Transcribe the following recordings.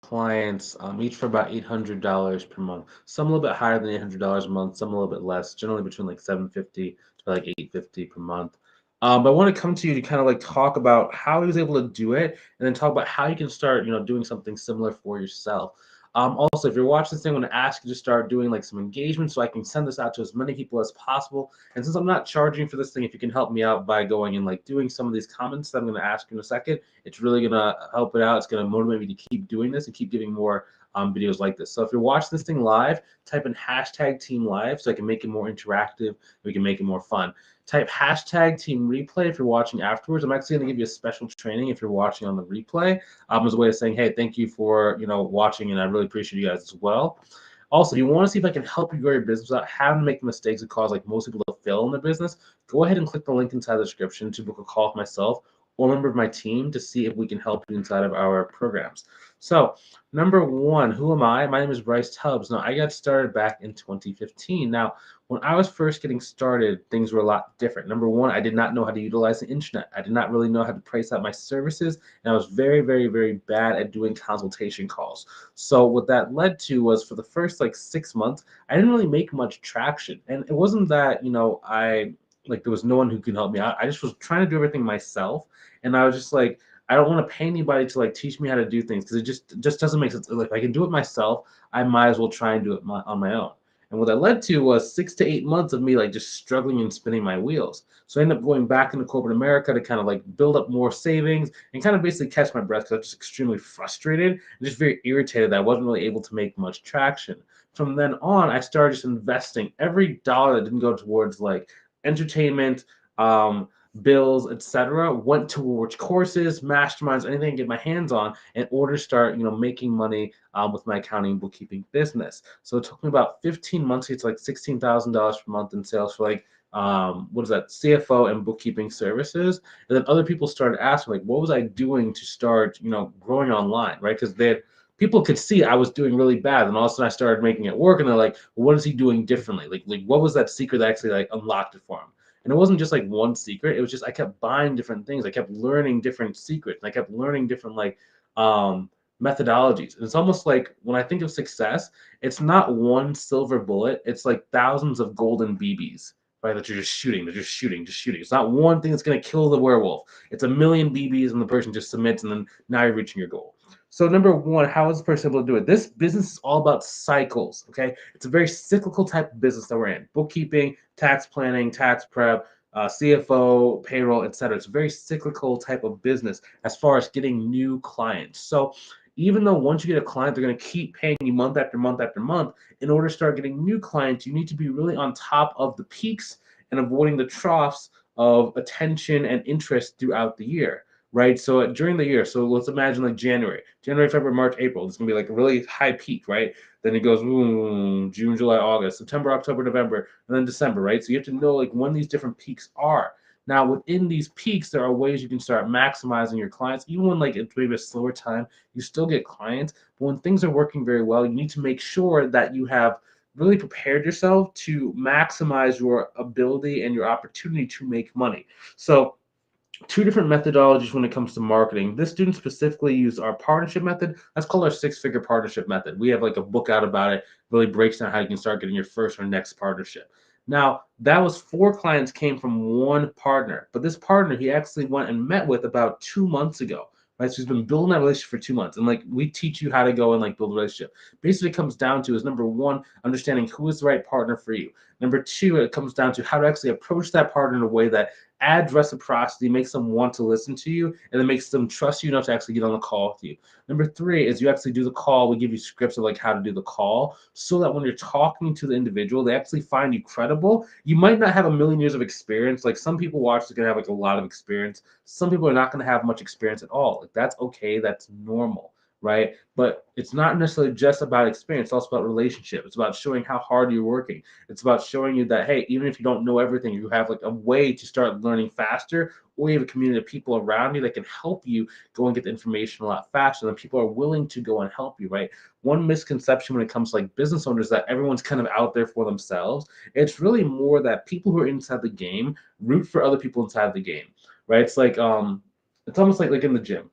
clients, each for about $800 per month. Some a little bit higher than $800 a month, some a little bit less, generally between like 750 to like 850 per month. But I want to come to you to kind of like talk about how he was able to do it, and then talk about how you can start, doing something similar for yourself. Also, if you're watching this thing, I'm going to ask you to start doing like some engagement so I can send this out to as many people as possible. And since I'm not charging for this thing, if you can help me out by going and like doing some of these comments that I'm going to ask you in a second, it's really going to help it out. It's going to motivate me to keep doing this and keep giving more videos like this. So if you're watching this thing live, type in hashtag team live so I can make it more interactive. We can make it more fun. Type hashtag team replay if you're watching afterwards. I'm actually going to give you a special training if you're watching on the replay, as a way of saying, hey, thank you for watching, and I really appreciate you guys as well. Also, if you want to see if I can help you grow your business without having to make mistakes that cause like most people to fail in their business, go ahead and click the link inside the description to book a call with myself or a member of my team to see if we can help you inside of our programs. So, number one, who am I? My name is Bryce Tubbs. Now, I got started back in 2015. Now, when I was first getting started, things were a lot different. Number one, I did not know how to utilize the internet. I did not really know how to price out my services, and I was very, very, very bad at doing consultation calls. So what that led to was for the first like 6 months, I didn't really make much traction. And it wasn't that, I like there was no one who could help me out. I just was trying to do everything myself. And I was just like, I don't want to pay anybody to like teach me how to do things because it just doesn't make sense. Like if I can do it myself, I might as well try and do it on my own. And what that led to was 6 to 8 months of me like just struggling and spinning my wheels. So I ended up going back into corporate America to kind of like build up more savings and kind of basically catch my breath because I was just extremely frustrated and just very irritated that I wasn't really able to make much traction. From then on, I started just investing every dollar that didn't go towards like entertainment, bills, etc., went towards courses, masterminds, anything I can get my hands on in order to start, making money with my accounting and bookkeeping business. So it took me about 15 months to get to like $16,000 per month in sales for like what is that, CFO and bookkeeping services. And then other people started asking like, what was I doing to start, growing online, right? Because they had people could see I was doing really bad, and all of a sudden I started making it work, and they're like, well, what is he doing differently? Like what was that secret that actually like unlocked it for him? And it wasn't just like one secret. It was just I kept buying different things. I kept learning different secrets. And I kept learning different like methodologies. And it's almost like when I think of success, it's not one silver bullet. It's like thousands of golden BBs, right? That you're just shooting. They're just shooting, just shooting. It's not one thing that's going to kill the werewolf. It's a million BBs, and the person just submits, and then now you're reaching your goal. So number one, how is the person able to do it? This business is all about cycles, okay? It's a very cyclical type of business that we're in. Bookkeeping, tax planning, tax prep, CFO, payroll, etc. It's a very cyclical type of business as far as getting new clients. So even though once you get a client, they're going to keep paying you month after month after month, in order to start getting new clients, you need to be really on top of the peaks and avoiding the troughs of attention and interest throughout the year, right? So during the year, so let's imagine like January, February, March, April, it's gonna be like a really high peak, right? Then it goes June, July, August, September, October, November, and then December, right? So you have to know like when these different peaks are. Now within these peaks, there are ways you can start maximizing your clients. Even when like it's maybe a slower time, you still get clients. But when things are working very well, you need to make sure that you have really prepared yourself to maximize your ability and your opportunity to make money. So two different methodologies when it comes to marketing. This student specifically used our partnership method. That's called our six-figure partnership method. We have like a book out about it. Really breaks down how you can start getting your first or next partnership. Now, that was 4 clients came from one partner, but this partner he actually went and met with about 2 months ago. Right, so he's been building that relationship for 2 months, and like we teach you how to go and like build a relationship. Basically, it comes down to is number one, understanding who is the right partner for you. Number two, it comes down to how to actually approach that partner in a way that adds reciprocity, makes them want to listen to you, and then makes them trust you enough to actually get on the call with you. Number three is you actually do the call. We give you scripts of like how to do the call so that when you're talking to the individual, they actually find you credible. You might not have a million years of experience. Like some people watch are gonna have like a lot of experience. Some people are not gonna have much experience at all. Like that's okay. That's normal, right? But it's not necessarily just about experience. It's also about relationship. It's about showing how hard you're working. It's about showing you that, hey, even if you don't know everything, you have like a way to start learning faster, or you have a community of people around you that can help you go and get the information a lot faster. And people are willing to go and help you, right? One misconception when it comes to like business owners is that everyone's kind of out there for themselves. It's really more that people who are inside the game root for other people inside the game, right? It's like it's almost like in the gym.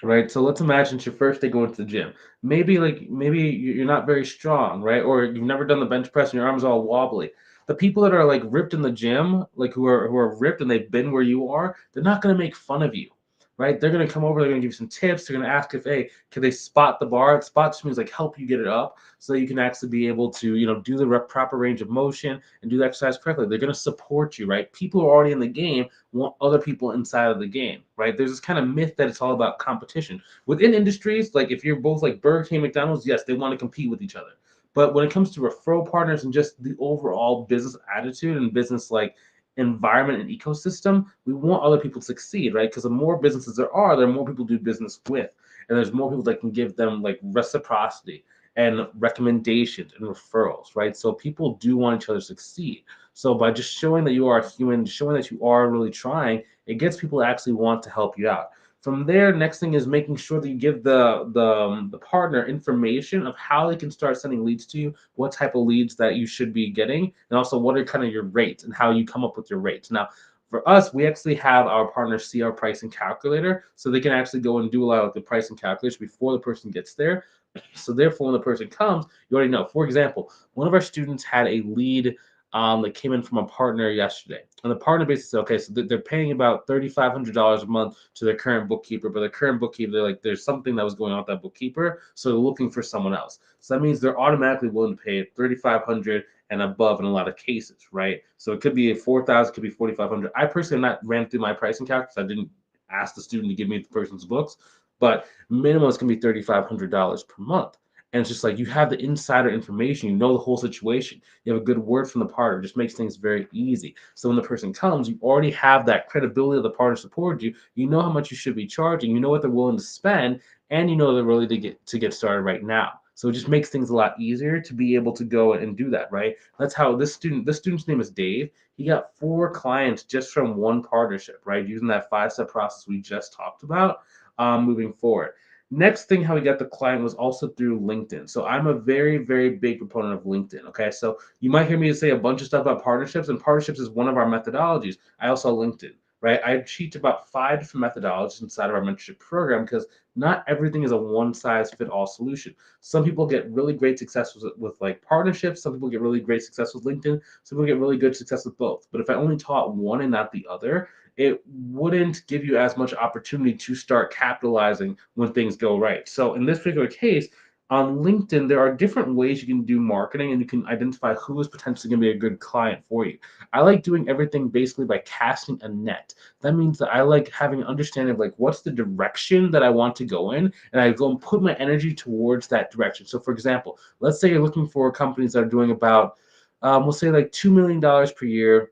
right? So let's imagine it's your first day going to the gym. Maybe you're not very strong, right? Or you've never done the bench press and your arms are all wobbly. The people that are like ripped in the gym, like who are ripped and they've been where you are, they're not gonna make fun of you, right? They're gonna come over, they're gonna give you some tips, they're gonna ask if, hey, can they spot the bar? Spot just means like help you get it up so that you can actually be able to, do the proper range of motion and do the exercise correctly. They're gonna support you, right? People who are already in the game want other people inside of the game, right? There's this kind of myth that it's all about competition. Within industries, like if you're both like Burger King, McDonald's, yes, they want to compete with each other. But when it comes to referral partners and just the overall business attitude and business like environment and ecosystem, we want other people to succeed, right? Because the more businesses there are more people to do business with. And there's more people that can give them like reciprocity and recommendations and referrals, right? So people do want each other to succeed. So by just showing that you are a human, showing that you are really trying, it gets people to actually want to help you out. From there, next thing is making sure that you give the partner information of how they can start sending leads to you, what type of leads that you should be getting, and also what are kind of your rates and how you come up with your rates. Now, for us, we actually have our partners see our pricing calculator, so they can actually go and do a lot of the pricing calculation before the person gets there. So therefore, when the person comes, you already know. For example, one of our students had a lead that came in from a partner yesterday. And the partner basically said, okay, so they're paying about $3,500 a month to their current bookkeeper, but the current bookkeeper, they're like, there's something that was going on with that bookkeeper, so they're looking for someone else. So that means they're automatically willing to pay 3,500 and above in a lot of cases, right? So it could be a 4,000, could be 4,500. I personally have not ran through my pricing calculator. I didn't ask the student to give me the person's books, but minimum is going to be $3,500 per month. And it's just like you have the insider information, you know the whole situation. You have a good word from the partner, it just makes things very easy. So when the person comes, you already have that credibility of the partner supported you. You know how much you should be charging, you know what they're willing to spend, and you know they're really to get started right now. So it just makes things a lot easier to be able to go and do that, right? That's how this student's name is Dave. He got 4 clients just from one partnership, right? Using that 5-step process we just talked about, moving forward. Next thing, how we got the client was also through LinkedIn. So I'm a very, very big proponent of LinkedIn. Okay. So you might hear me say a bunch of stuff about partnerships, and partnerships is one of our methodologies. I also LinkedIn, right? I teach about 5 different methodologies inside of our mentorship program because not everything is a one size fit all solution. Some people get really great success with like partnerships. Some people get really great success with LinkedIn. Some people get really good success with both. But if I only taught one and not the other, it wouldn't give you as much opportunity to start capitalizing when things go right. So in this particular case, on LinkedIn, there are different ways you can do marketing and you can identify who is potentially going to be a good client for you. I like doing everything basically by casting a net. That means that I like having an understanding of like what's the direction that I want to go in, and I go and put my energy towards that direction. So for example, let's say you're looking for companies that are doing about, we'll say like $2 million per year.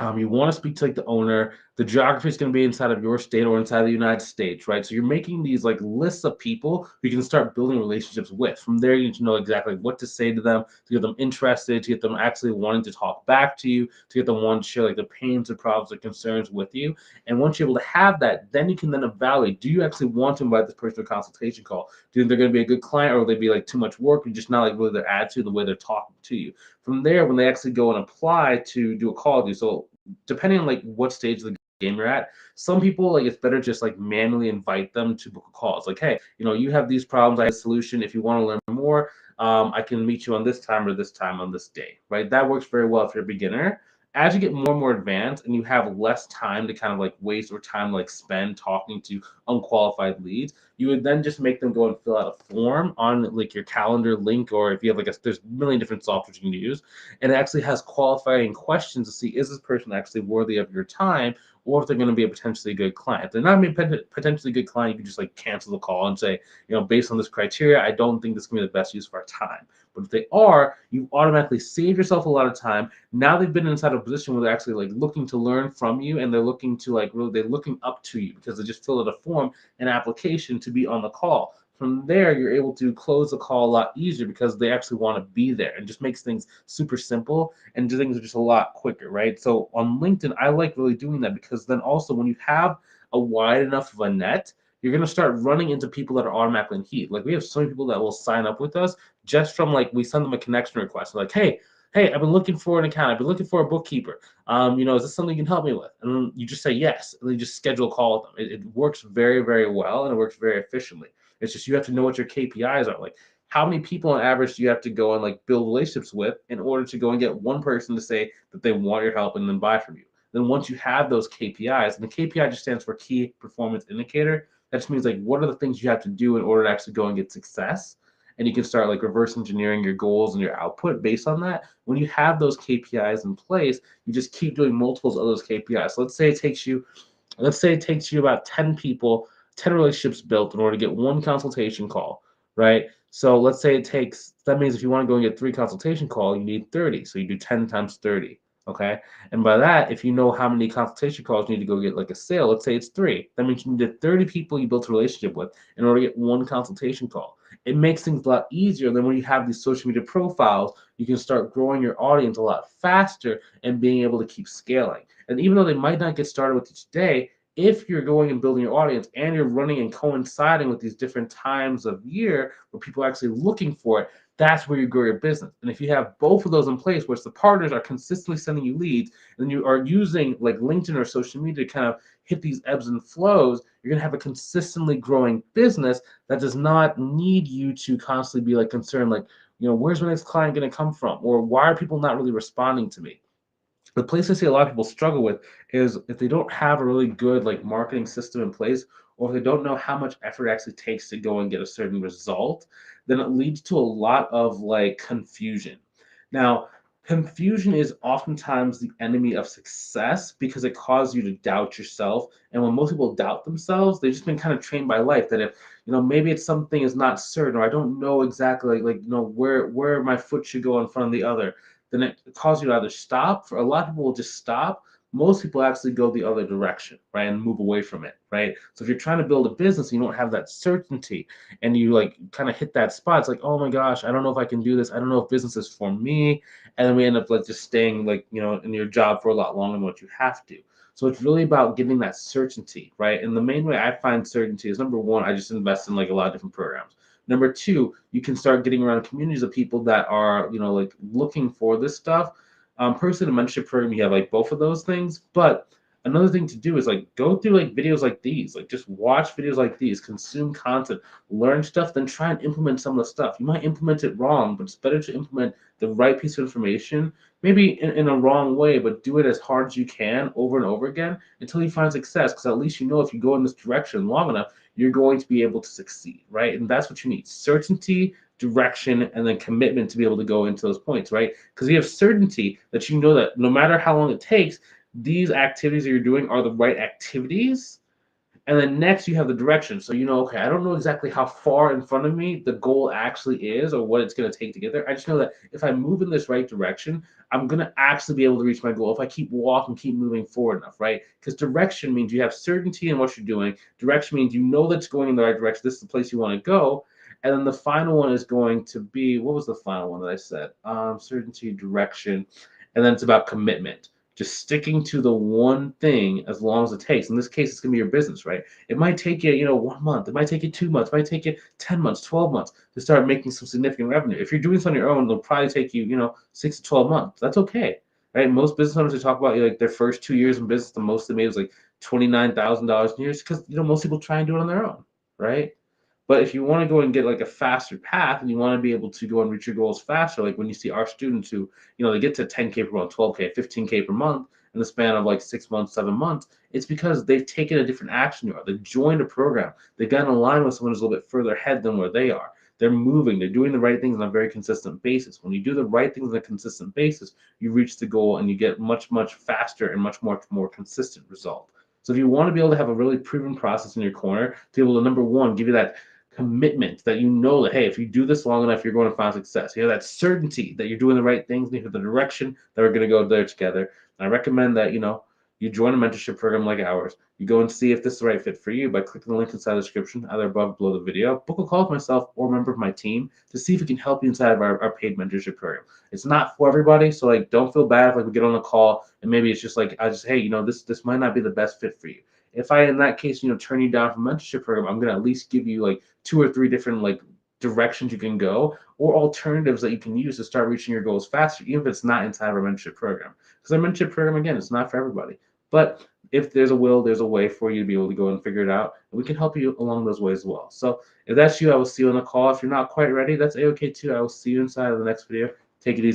You want to speak to like the owner. The geography is going to be inside of your state or inside of the United States, right? So you're making these like lists of people who you can start building relationships with. From there, you need to know exactly what to say to them, to get them interested, to get them actually wanting to talk back to you, to get them wanting to share like their pains or problems or concerns with you. And once you're able to have that, then you can then evaluate: do you actually want to invite this person to a consultation call? Do you think they're going to be a good client, or will they be like too much work, or just not like really their attitude, the way they're talking to you? From there, when they actually go and apply to do a call with you, so depending on like what stage of the game you're at, some people like it's better just like manually invite them to book a call. It's like, hey, you have these problems, I have a solution. If you want to learn more, I can meet you on this time or this time on this day, right? That works very well if you're a beginner. As you get more and more advanced and you have less time to kind of like waste or time like spend talking to unqualified leads, you would then just make them go and fill out a form on like your calendar link, or if you have like there's a million different softwares you can use, and it actually has qualifying questions to see, is this person actually worthy of your time, or if they're going to be a potentially good client. If they're not a potentially good client, you can just like cancel the call and say, based on this criteria, I don't think this can be the best use of our time. But if they are, you automatically save yourself a lot of time. Now they've been inside a position where they're actually like looking to learn from you, and they're looking to like really they're looking up to you because they just filled out a form, an application to be on the call. From there, you're able to close the call a lot easier because they actually want to be there, and just makes things super simple, and things are just a lot quicker, right? So on LinkedIn, I like really doing that because then also when you have a wide enough of a net, you're going to start running into people that are automatically in heat. Like we have so many people that will sign up with us just from like we send them a connection request. Like, hey, hey, I've been looking for an accountant. I've been looking for a bookkeeper. Is this something you can help me with? And then you just say yes, and then you just schedule a call with them. It works very, very well, and it works very efficiently. It's just you have to know what your KPIs are. Like, how many people on average do you have to go and like build relationships with in order to go and get one person to say that they want your help and then buy from you? Then once you have those KPIs, and the KPI just stands for key performance indicator, that just means like what are the things you have to do in order to actually go and get success. And you can start like reverse engineering your goals and your output based on that. When you have those KPIs in place, you just keep doing multiples of those KPIs. So let's say it takes you about 10 people, 10 relationships built in order to get one consultation call, right? So let's say that means if you want to go and get 3 consultation calls, you need 30. So you do 10 times 30. Okay. And by that, if you know how many consultation calls you need to go get like a sale, let's say it's 3. That means you need 30 people you built a relationship with in order to get one consultation call. It makes things a lot easier than when you have these social media profiles. You can start growing your audience a lot faster and being able to keep scaling. And even though they might not get started with each day, if you're going and building your audience and you're running and coinciding with these different times of year where people are actually looking for it, that's where you grow your business. And if you have both of those in place, which the partners are consistently sending you leads, and you are using like LinkedIn or social media to kind of hit these ebbs and flows, you're going to have a consistently growing business that does not need you to constantly be like concerned, like, where's my next client going to come from? Or why are people not really responding to me? The place I see a lot of people struggle with is if they don't have a really good like marketing system in place, or if they don't know how much effort it actually takes to go and get a certain result, then it leads to a lot of like confusion. Now, confusion is oftentimes the enemy of success because it causes you to doubt yourself. And when most people doubt themselves, they've just been kind of trained by life that if maybe it's something is not certain, or I don't know exactly where my foot should go in front of the other, then it causes you to either stop. For a lot of people will just stop. Most people actually go the other direction, right, and move away from it, right? So if you're trying to build a business and you don't have that certainty, and you like kind of hit that spot, it's like, oh my gosh, I don't know if I can do this. I don't know if business is for me, and then we end up like just staying like in your job for a lot longer than what you have to. So it's really about getting that certainty, right? And the main way I find certainty is, number one, I just invest in like a lot of different programs. Number two, you can start getting around communities of people that are, like looking for this stuff. Personally, the mentorship program, you have like both of those things. But another thing to do is like go through like videos like these, like just watch videos like these, consume content, learn stuff, then try and implement some of the stuff. You might implement it wrong, but it's better to implement the right piece of information, maybe in a wrong way, but do it as hard as you can over and over again until you find success. Because at least if you go in this direction long enough, you're going to be able to succeed, right? And that's what you need: certainty, direction, and then commitment to be able to go into those points, right? Because you have certainty that you know that no matter how long it takes, these activities that you're doing are the right activities. And then next you have the direction. So okay, I don't know exactly how far in front of me the goal actually is or what it's going to take to get there. I just know that if I move in this right direction, I'm going to actually be able to reach my goal if I keep walking, keep moving forward enough, right? Because direction means you have certainty in what you're doing. Direction means you know that's going in the right direction. This is the place you want to go. And then the final one is going to be, what was the final one that I said? Certainty, direction, and then it's about commitment. Just sticking to the one thing as long as it takes. In this case, it's going to be your business, right? It might take you, 1 month. It might take you 2 months. It might take you 10 months, 12 months to start making some significant revenue. If you're doing this on your own, it'll probably take you, 6 to 12 months. That's okay, right? Most business owners, they talk about like their first 2 years in business, the most they made was like $29,000 in years because, most people try and do it on their own, right? But if you want to go and get like a faster path and you want to be able to go and reach your goals faster, like when you see our students who, they get to 10K per month, 12K, 15K per month in the span of like 6 months, 7 months, it's because they've taken a different action you are. They've joined a program. They've gotten aligned with someone who's a little bit further ahead than where they are. They're moving. They're doing the right things on a very consistent basis. When you do the right things on a consistent basis, you reach the goal and you get much, much faster and much more consistent result. So if you want to be able to have a really proven process in your corner, to be able to, number one, give you that commitment that that, hey, if you do this long enough, you're going to find success. You have that certainty that you're doing the right things, and you have the direction that we're going to go there together. And I recommend that, you join a mentorship program like ours. You go and see if this is the right fit for you by clicking the link inside the description, either above or below the video. Book a call with myself or a member of my team to see if we can help you inside of our paid mentorship program. It's not for everybody, so like don't feel bad if like we get on a call and maybe it's just like hey, this might not be the best fit for you. If I, in that case, turn you down from mentorship program, I'm gonna at least give you like 2 or 3 different like directions you can go or alternatives that you can use to start reaching your goals faster, even if it's not inside of our mentorship program. Because our mentorship program, again, it's not for everybody. But if there's a will, there's a way for you to be able to go and figure it out. And we can help you along those ways as well. So if that's you, I will see you on the call. If you're not quite ready, that's A-OK too. I will see you inside of the next video. Take it easy.